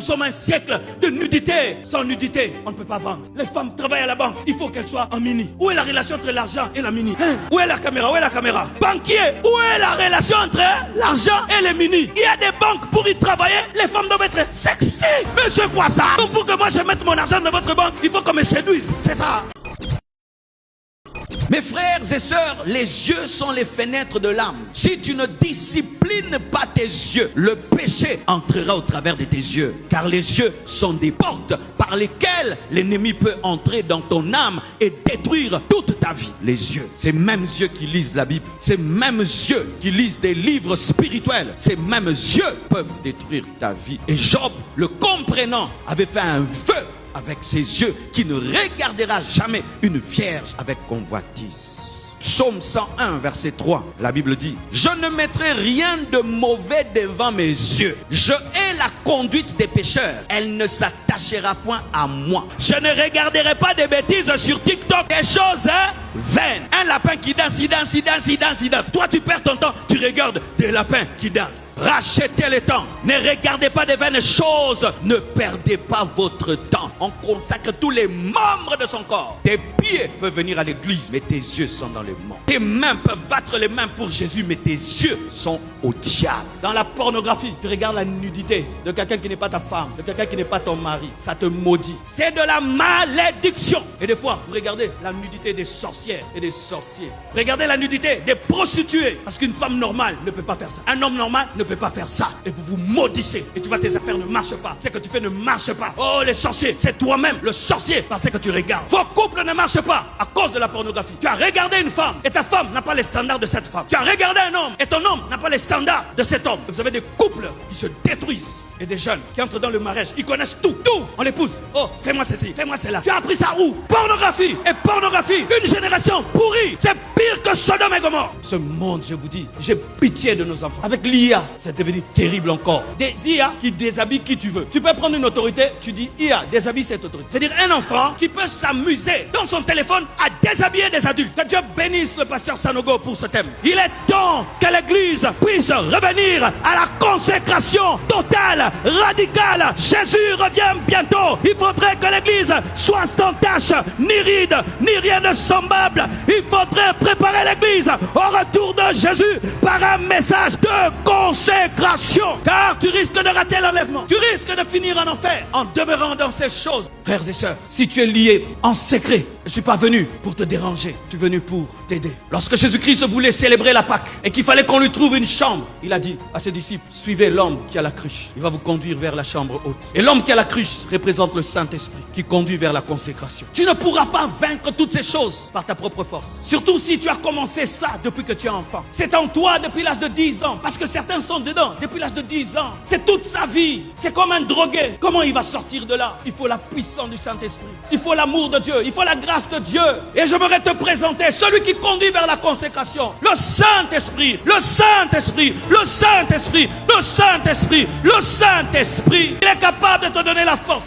sommes un siècle de nudité. Sans nudité, on ne peut pas vendre. Les femmes travaillent à la banque, il faut qu'elles soient en mini. Où est la relation entre l'argent et la mini? Où est la caméra? Où est la caméra? Banquier, où est la relation entre l'argent et les mini? Il y a des banques pour y travailler, les femmes doivent être sexy. Mais c'est quoi ça? Donc pour que moi je mette mon argent dans votre banque, il faut qu'on me séduise, c'est ça. Mes frères et sœurs, les yeux sont les fenêtres de l'âme. Si tu ne disciplines pas tes yeux, le péché entrera au travers de tes yeux. Car les yeux sont des portes par lesquelles l'ennemi peut entrer dans ton âme et détruire toute ta vie. Les yeux, ces mêmes yeux qui lisent la Bible, ces mêmes yeux qui lisent des livres spirituels, ces mêmes yeux peuvent détruire ta vie. Et Job, le comprenant, avait fait un vœu avec ses yeux, qui ne regardera jamais une vierge avec convoitise. Psaume 101, verset 3, la Bible dit: je ne mettrai rien de mauvais devant mes yeux. Je hais la conduite des pécheurs. Elle ne s'attachera point à moi. Je ne regarderai pas des bêtises sur TikTok, des choses vaines. Un lapin qui danse, il danse, il danse, il danse, il danse. Toi, tu perds ton temps, tu regardes des lapins qui dansent. Rachetez le temps. Ne regardez pas des vaines choses. Ne perdez pas votre temps. On consacre tous les membres de son corps. Tes pieds peuvent venir à l'église, mais tes yeux sont dans le monde. Tes mains peuvent battre les mains pour Jésus, mais tes yeux sont au diable. Dans la pornographie, tu regardes la nudité de quelqu'un qui n'est pas ta femme, de quelqu'un qui n'est pas ton mari. Ça te maudit. C'est de la malédiction. Et des fois, vous regardez la nudité des sorcières et des sorciers. Regardez la nudité des prostituées. Parce qu'une femme normale ne peut pas faire ça. Un homme normal ne peut pas faire ça. Et vous vous maudissez. Et tu vois, tes affaires ne marchent pas. Ce que tu fais ne marche pas. Oh, les sorciers, c'est toi-même le sorcier parce que tu regardes. Vos couples ne marchent pas à cause de la pornographie. Tu as regardé une femme et ta femme n'a pas les standards de cette femme. Tu as regardé un homme et ton homme n'a pas les standards de cet homme. Vous avez des couples qui se détruisent. Et des jeunes qui entrent dans le mariage, ils connaissent tout, tout. On l'épouse. Oh, fais-moi ceci, fais-moi cela. Tu as appris ça où? Pornographie. Et pornographie, une génération pourrie. C'est pire que Sodome et Gomorrhe. Ce monde, je vous dis, j'ai pitié de nos enfants. Avec l'IA, c'est devenu terrible encore. Des IA qui déshabillent qui tu veux. Tu peux prendre une autorité, tu dis IA, déshabille cette autorité. C'est-à-dire un enfant qui peut s'amuser dans son téléphone à déshabiller des adultes. Que Dieu bénisse le pasteur Sanogo pour ce thème. Il est temps que l'Église puisse revenir à la consécration totale, radical. Jésus revient bientôt. Il faudrait que l'église soit sans tache, ni ride, ni rien de semblable. Il faudrait préparer l'église au retour de Jésus par un message de consécration. Car tu risques de rater l'enlèvement. Tu risques de finir en enfer en demeurant dans ces choses. Frères et sœurs, si tu es lié en secret, je ne suis pas venu pour te déranger. Je suis venu pour t'aider. Lorsque Jésus-Christ voulait célébrer la Pâque et qu'il fallait qu'on lui trouve une chambre, il a dit à ses disciples: suivez l'homme qui a la cruche. Il va vous conduire vers la chambre haute. Et l'homme qui a la cruche représente le Saint-Esprit qui conduit vers la consécration. Tu ne pourras pas vaincre toutes ces choses par ta propre force. Surtout si tu as commencé ça depuis que tu es enfant. C'est en toi depuis l'âge de 10 ans. Parce que certains sont dedans depuis l'âge de 10 ans. C'est toute sa vie. C'est comme un drogué. Comment il va sortir de là? Il faut la puissance du Saint-Esprit. Il faut l'amour de Dieu. Il faut la grâce de Dieu. Et j'aimerais te présenter celui qui conduit vers la consécration. Le Saint-Esprit. Le Saint-Esprit. Le Saint-Esprit. Le Saint-Esprit. Le Saint-Esprit. Il est capable de te donner la force.